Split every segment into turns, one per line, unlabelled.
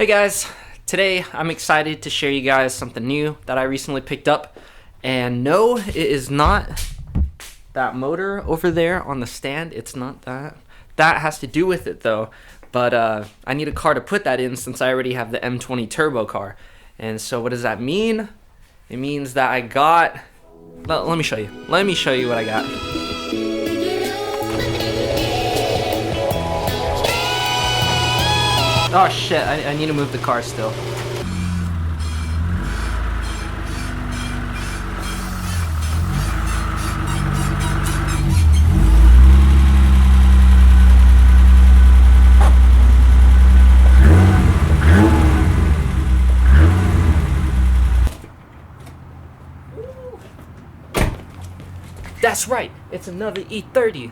Hey guys, today I'm excited to share you guys something new that I recently picked up. And no, it is not that motor over there on the stand. It's not that. That has to do with it though. But I need a car to put that in since I already have the M20 turbo car. And so what does that mean? It means that I got... Let me show you. Let me show you what I got. Oh shit, I need to move the car still. That's right, it's another E30.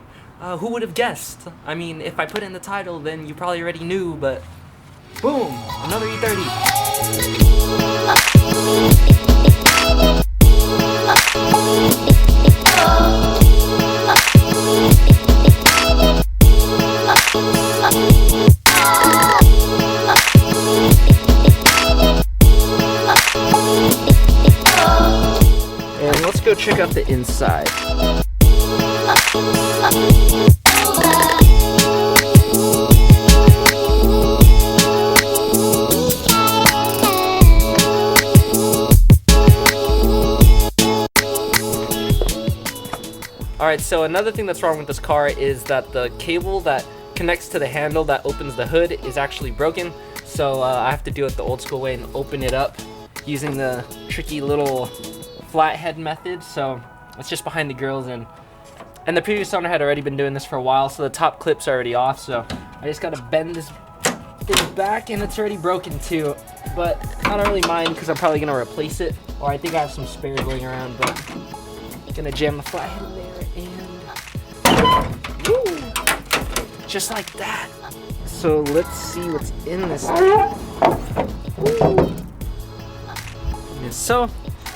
Who would have guessed? I mean, if I put in the title, then you probably already knew, but boom, another E30. And let's go check out the inside. Alright, so another thing that's wrong with this car is that the cable that connects to the handle that opens the hood is actually broken. So I have to do it the old school way and open it up using the tricky little flathead method. So it's just behind the grills, and the previous owner had already been doing this for a while, so the top clip's already off. So I just gotta bend this thing back, and it's already broken too. But I don't really mind because I'm probably gonna replace it, or I think I have some spare going around. But I'm gonna jam the flathead in there. And woo, just like that. So let's see what's in this thing. So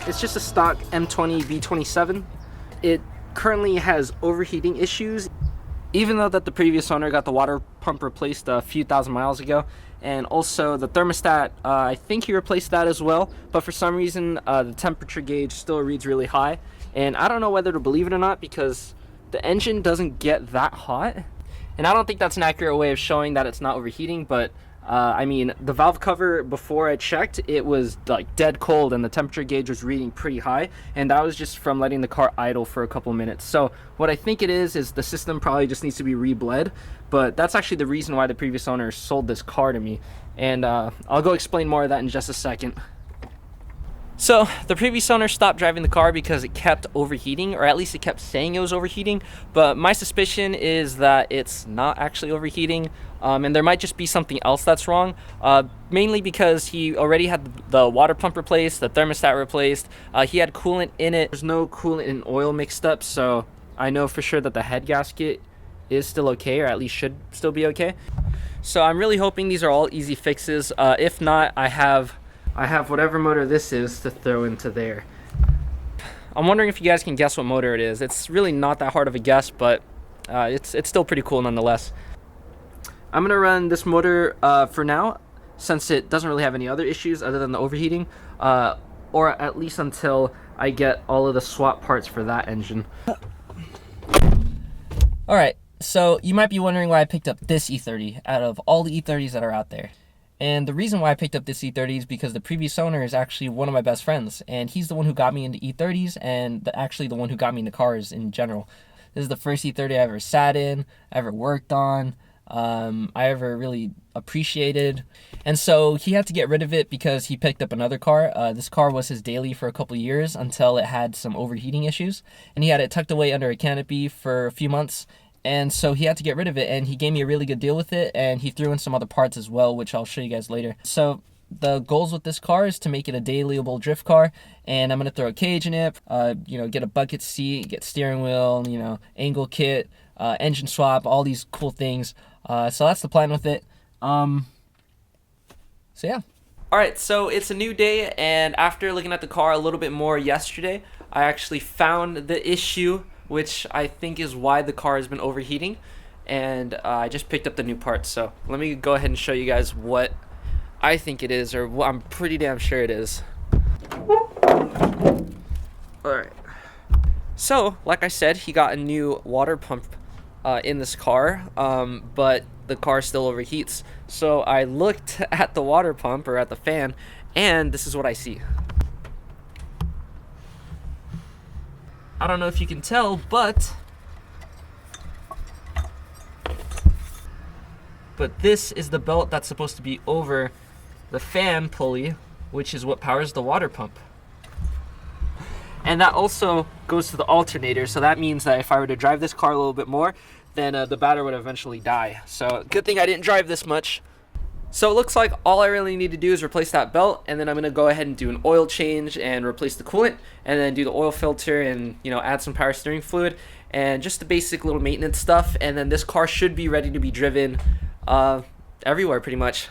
it's just a stock M20 B27. It currently has overheating issues, even though that the previous owner got the water pump replaced a few thousand miles ago, and also the thermostat, I think he replaced that as well, but for some reason the temperature gauge still reads really high, and I don't know whether to believe it or not because the engine doesn't get that hot, and I don't think that's an accurate way of showing that it's not overheating. But I mean, the valve cover, before I checked, it was like dead cold and the temperature gauge was reading pretty high, and that was just from letting the car idle for a couple minutes. So what I think it is the system probably just needs to be rebled, but that's actually the reason why the previous owner sold this car to me, and I'll go explain more of that in just a second. So the previous owner stopped driving the car because it kept overheating, or at least it kept saying it was overheating, but my suspicion is that it's not actually overheating, and there might just be something else that's wrong, mainly because he already had the water pump replaced, the thermostat replaced, he had coolant in it. There's no coolant and oil mixed up, so I know for sure that the head gasket is still okay, or at least should still be okay. So I'm really hoping these are all easy fixes. If not, I have whatever motor this is to throw into there. I'm wondering if you guys can guess what motor it is. It's really not that hard of a guess, but it's still pretty cool nonetheless. I'm gonna run this motor for now, since it doesn't really have any other issues other than the overheating, or at least until I get all of the swap parts for that engine. Alright, so you might be wondering why I picked up this E30 out of all the E30s that are out there. And the reason why I picked up this E30 is because the previous owner is actually one of my best friends, and he's the one who got me into E30s, and actually the one who got me into cars in general. This is the first E30 I ever sat in, I ever worked on, I ever really appreciated. And so he had to get rid of it because he picked up another car. This car was his daily for a couple years until it had some overheating issues, and he had it tucked away under a canopy for a few months. And so he had to get rid of it, and he gave me a really good deal with it, and he threw in some other parts as well, which I'll show you guys later. So the goals with this car is to make it a dailyable drift car, and I'm going to throw a cage in it, get a bucket seat, get steering wheel, angle kit, engine swap, all these cool things. So that's the plan with it. So yeah. Alright, so it's a new day, and after looking at the car a little bit more yesterday, I actually found the issue, which I think is why the car has been overheating, and I just picked up the new parts. So let me go ahead and show you guys what I think it is, or I'm pretty damn sure it is. Alright. So, like I said, he got a new water pump in this car, but the car still overheats. So I looked at the water pump, or at the fan, and this is what I see. I don't know if you can tell, but this is the belt that's supposed to be over the fan pulley, which is what powers the water pump. And that also goes to the alternator, so that means that if I were to drive this car a little bit more, then the battery would eventually die. So good thing I didn't drive this much. So it looks like all I really need to do is replace that belt, and then I'm going to go ahead and do an oil change and replace the coolant, and then do the oil filter and, you know, add some power steering fluid and just the basic little maintenance stuff, and then this car should be ready to be driven everywhere pretty much.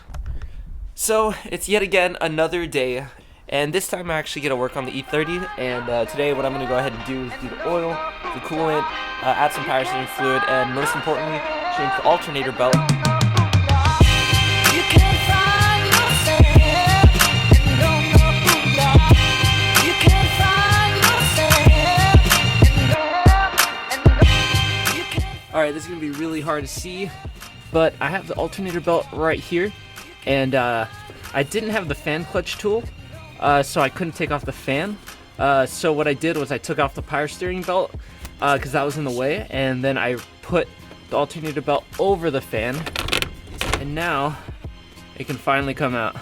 So it's yet again another day, and this time I actually get to work on the E30, and today what I'm going to go ahead and do is do the oil, the coolant, add some power steering fluid, and most importantly, change the alternator belt. Alright, this is going to be really hard to see, but I have the alternator belt right here, and I didn't have the fan clutch tool, so I couldn't take off the fan. So what I did was I took off the power steering belt, because that was in the way, and then I put the alternator belt over the fan, and now it can finally come out.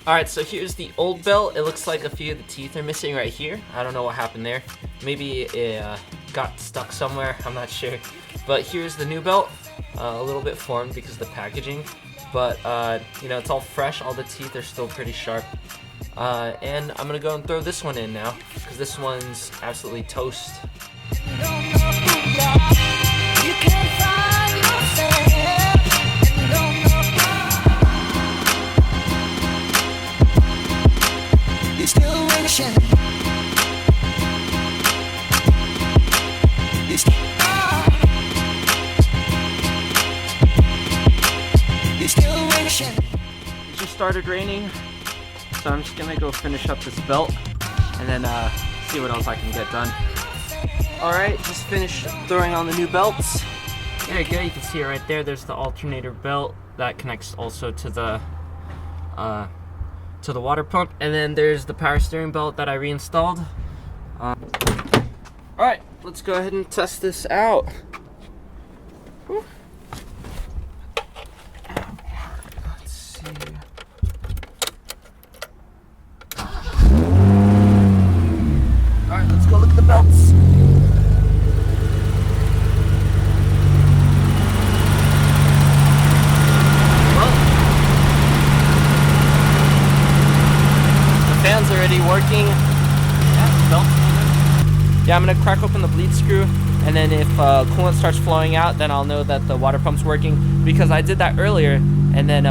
Alright, so here's the old belt. It looks like a few of the teeth are missing right here. I don't know what happened there. Maybe it got stuck somewhere, I'm not sure. But here's the new belt. A little bit formed because of the packaging. But, you know, it's all fresh. All the teeth are still pretty sharp. And I'm going to go and throw this one in now, because this one's absolutely toast. It just started raining, so I'm just gonna go finish up this belt and then see what else I can get done. Alright, just finished throwing on the new belts. There you go, you can see it right there. There's the alternator belt that connects also to the water pump, and then there's the power steering belt that I reinstalled. Alright, let's go ahead and test this out. Whew. Let's see. Alright, let's go look at the belts. Fan's already working. Yeah, I'm gonna crack open the bleed screw, and then if coolant starts flowing out, then I'll know that the water pump's working, because I did that earlier and then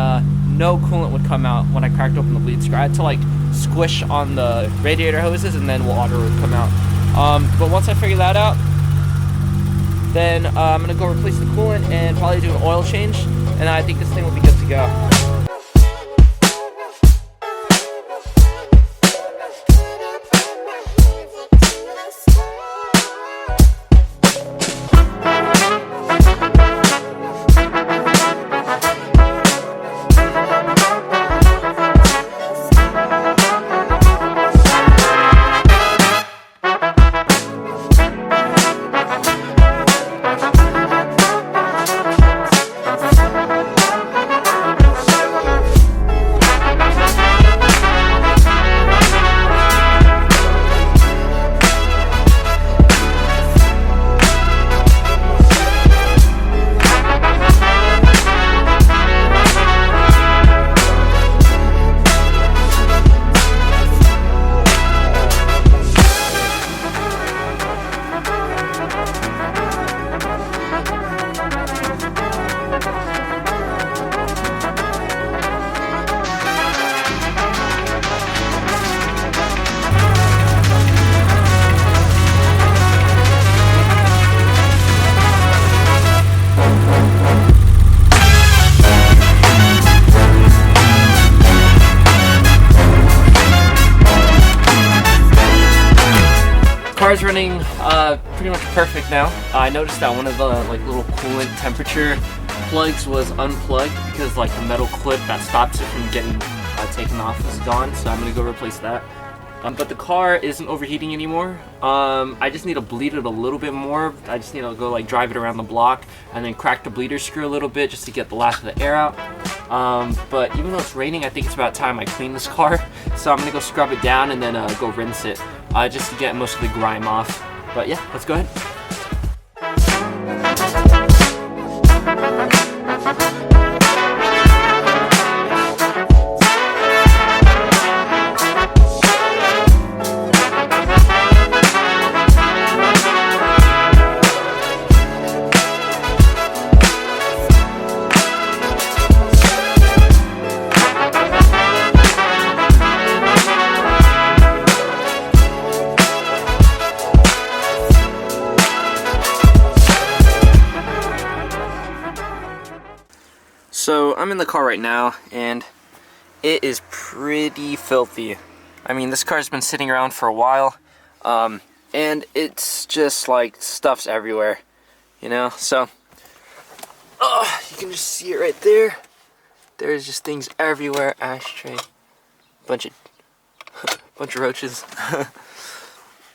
no coolant would come out when I cracked open the bleed screw. I had to like squish on the radiator hoses and then water would come out. But once I figure that out, then I'm gonna go replace the coolant and probably do an oil change, and I think this thing will be good to go. car's running pretty much perfect now. I noticed that one of the like little coolant temperature plugs was unplugged because like the metal clip that stops it from getting taken off is gone, so I'm gonna go replace that. But the car isn't overheating anymore. I just need to bleed it a little bit more. I just need to go like drive it around the block and then crack the bleeder screw a little bit just to get the last of the air out. But even though it's raining, I think it's about time I clean this car. So I'm gonna go scrub it down and then go rinse it just to get most of the grime off. But yeah, let's go ahead. So I'm in the car right now and it is pretty filthy. I mean, this car's been sitting around for a while and it's just like stuff's everywhere, you know? So you can just see it right there. There's just things everywhere. Ashtray, bunch of roaches,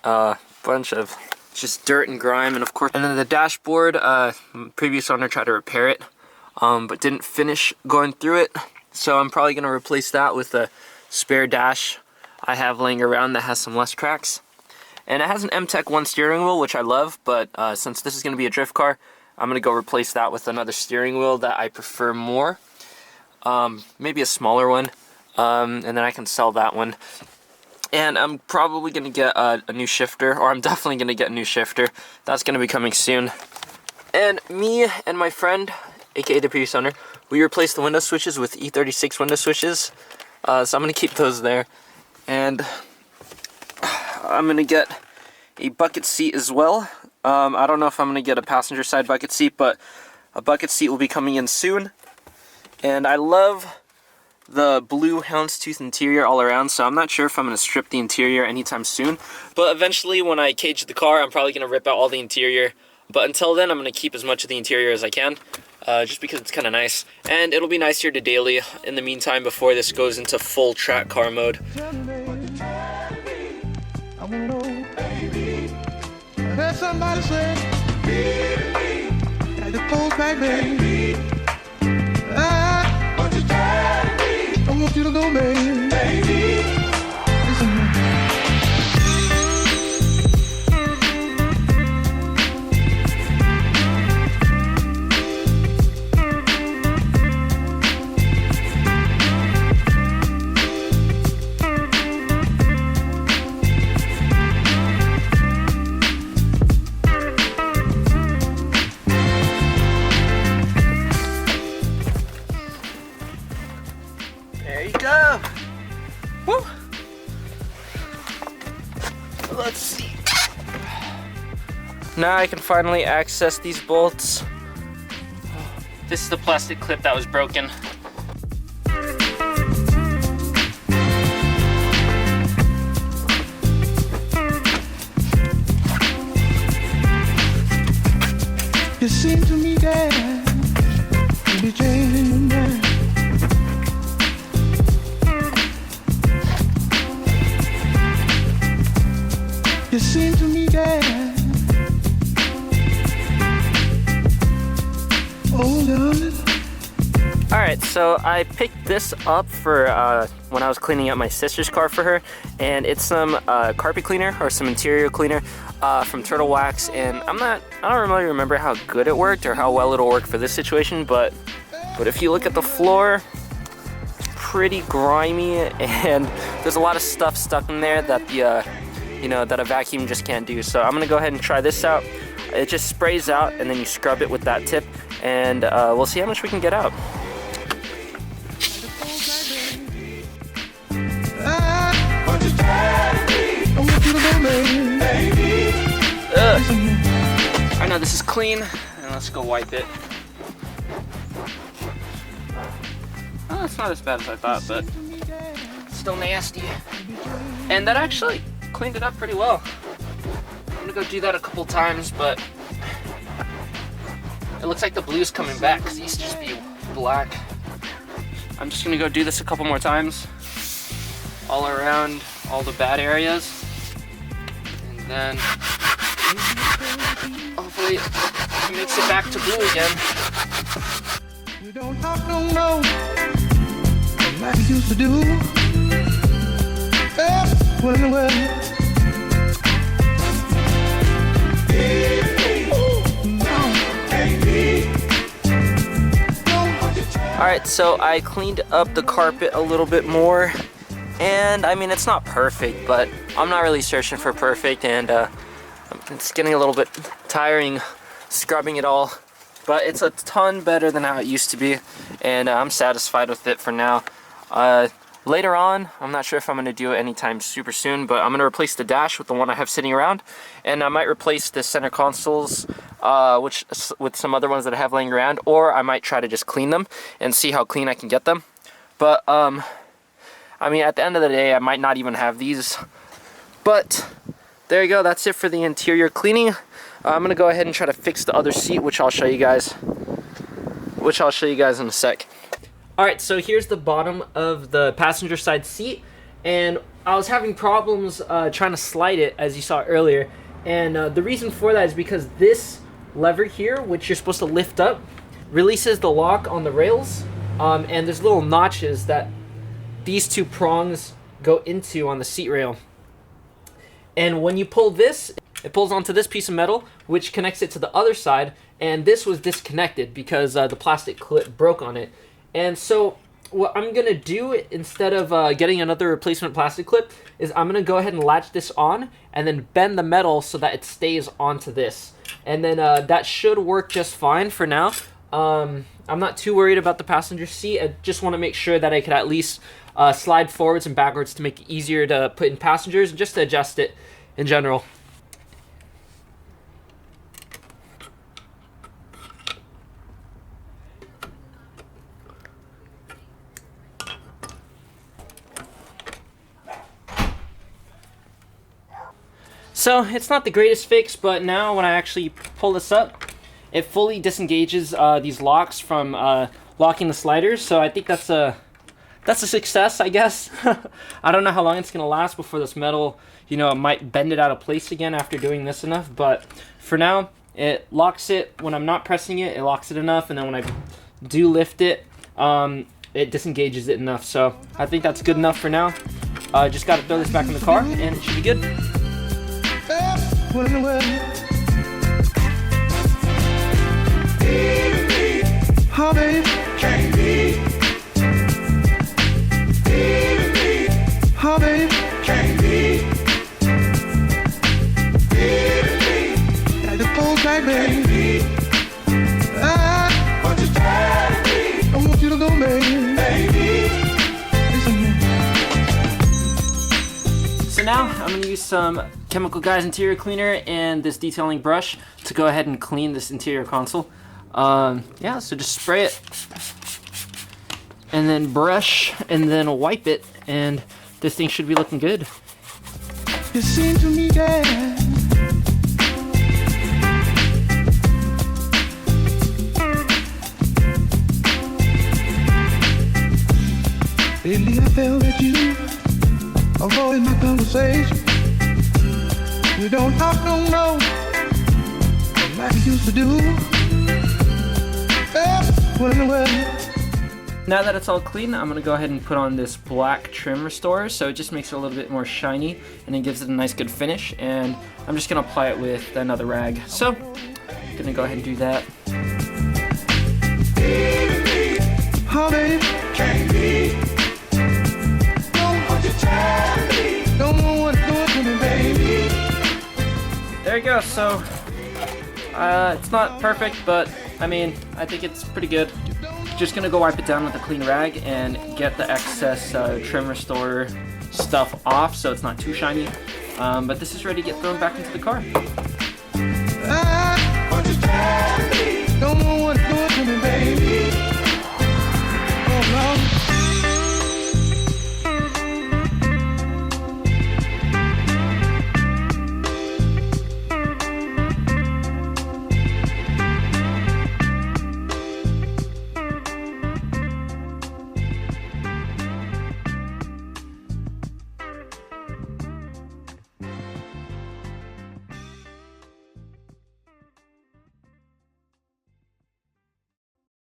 bunch of just dirt and grime, and of course, and then the dashboard, previous owner tried to repair it, but didn't finish going through it. So I'm probably gonna replace that with a spare dash I have laying around that has some less cracks. And it has an M-Tech 1 steering wheel, which I love, but since this is gonna be a drift car, I'm gonna go replace that with another steering wheel that I prefer more. Maybe a smaller one, and then I can sell that one. And I'm probably gonna get a new shifter, or I'm definitely gonna get a new shifter. That's gonna be coming soon. And me and my friend, aka the previous owner, we replaced the window switches with E36 window switches. So I'm gonna keep those there. And I'm gonna get a bucket seat as well. I don't know if I'm gonna get a passenger side bucket seat, but a bucket seat will be coming in soon. And I love the blue houndstooth interior all around, so I'm not sure if I'm going to strip the interior anytime soon. But eventually, when I cage the car, I'm probably going to rip out all the interior. But until then, I'm going to keep as much of the interior as I can, just because it's kind of nice. And it'll be nice here to daily in the meantime before this goes into full track car mode.
Somebody say, baby, the cold back, baby. What you tell me? I want you to know, baby. Listen.
There you go. Woo. Let's see. Now I can finally access these bolts. This is the plastic clip that was broken.
You seem to me that you be changing your mind. You seem to me that, oh darling.
Alright, so I picked this up for when I was cleaning up my sister's car for her, and it's some carpet cleaner or some interior cleaner from Turtle Wax, and I don't really remember how good it worked or how well it'll work for this situation, but if you look at the floor, it's pretty grimy, and there's a lot of stuff stuck in there that that a vacuum just can't do. So I'm gonna go ahead and try this out. It just sprays out and then you scrub it with that tip, and we'll see how much we can get out. I know this is clean, and let's go wipe it. Oh, it's not as bad as I thought, but still nasty. And that actually cleaned it up pretty well. I'm gonna go do that a couple times, but it looks like the blue's coming back because it used to just be black. I'm just gonna go do this a couple more times, all around all the bad areas, and then hopefully it makes it back to blue again.
You don't talk no more like you used to do. What in the world?
Alright, so I cleaned up the carpet a little bit more, and I mean, it's not perfect, but I'm not really searching for perfect, and it's getting a little bit tiring scrubbing it all, but it's a ton better than how it used to be, and I'm satisfied with it for now. Later on, I'm not sure if I'm going to do it anytime super soon, but I'm going to replace the dash with the one I have sitting around, and I might replace the center consoles with some other ones that I have laying around, or I might try to just clean them and see how clean I can get them. But I mean, at the end of the day, I might not even have these. But there you go, that's it for the interior cleaning. I'm gonna go ahead and try to fix the other seat, which I'll show you guys in a sec. Alright, so here's the bottom of the passenger side seat, and I was having problems trying to slide it, as you saw earlier, and the reason for that is because this lever here, which you're supposed to lift up, releases the lock on the rails, and there's little notches that these two prongs go into on the seat rail. And when you pull this, it pulls onto this piece of metal, which connects it to the other side, and this was disconnected because the plastic clip broke on it. And so what I'm gonna do, instead of getting another replacement plastic clip, is I'm gonna go ahead and latch this on and then bend the metal so that it stays onto this. And then that should work just fine for now. I'm not too worried about the passenger seat. I just want to make sure that I could at least slide forwards and backwards to make it easier to put in passengers and just to adjust it in general. So it's not the greatest fix, but now when I actually pull this up, it fully disengages these locks from locking the sliders. So I think that's a success, I guess. I don't know how long it's gonna last before this metal, you know, it might bend it out of place again after doing this enough. But for now, it locks it when I'm not pressing it. It locks it enough, and then when I do lift it, it disengages it enough. So I think that's good enough for now. Just got to throw this back in the car, and it should be good.
What in the world? Oh, baby. Can't be. Oh, baby. Can't be. Got the full back, baby. What you tell me? I want you to go, baby. Listen here.
So now I'm going to use some Chemical Guys interior cleaner and this detailing brush to go ahead and clean this interior console. Yeah, so just spray it and then brush and then wipe it, and this thing should be looking good.
It seems to me that lately I felt that you avoided my conversation. You don't talk no more like you used to do. What in the world?
Now that it's all clean, I'm going to go ahead and put on this black trim restorer, so it just makes it a little bit more shiny and it gives it a nice good finish. And I'm just going to apply it with another rag. So I'm going to go ahead and do that.
Oh, baby. Can't be. Don't want you tell me. Don't know what's going to me, baby.
There you go. So it's not perfect, but I mean, I think it's pretty good. Just gonna go wipe it down with a clean rag and get the excess trim restorer stuff off so it's not too shiny. But this is ready to get thrown back into the car.
What you tell me? Don't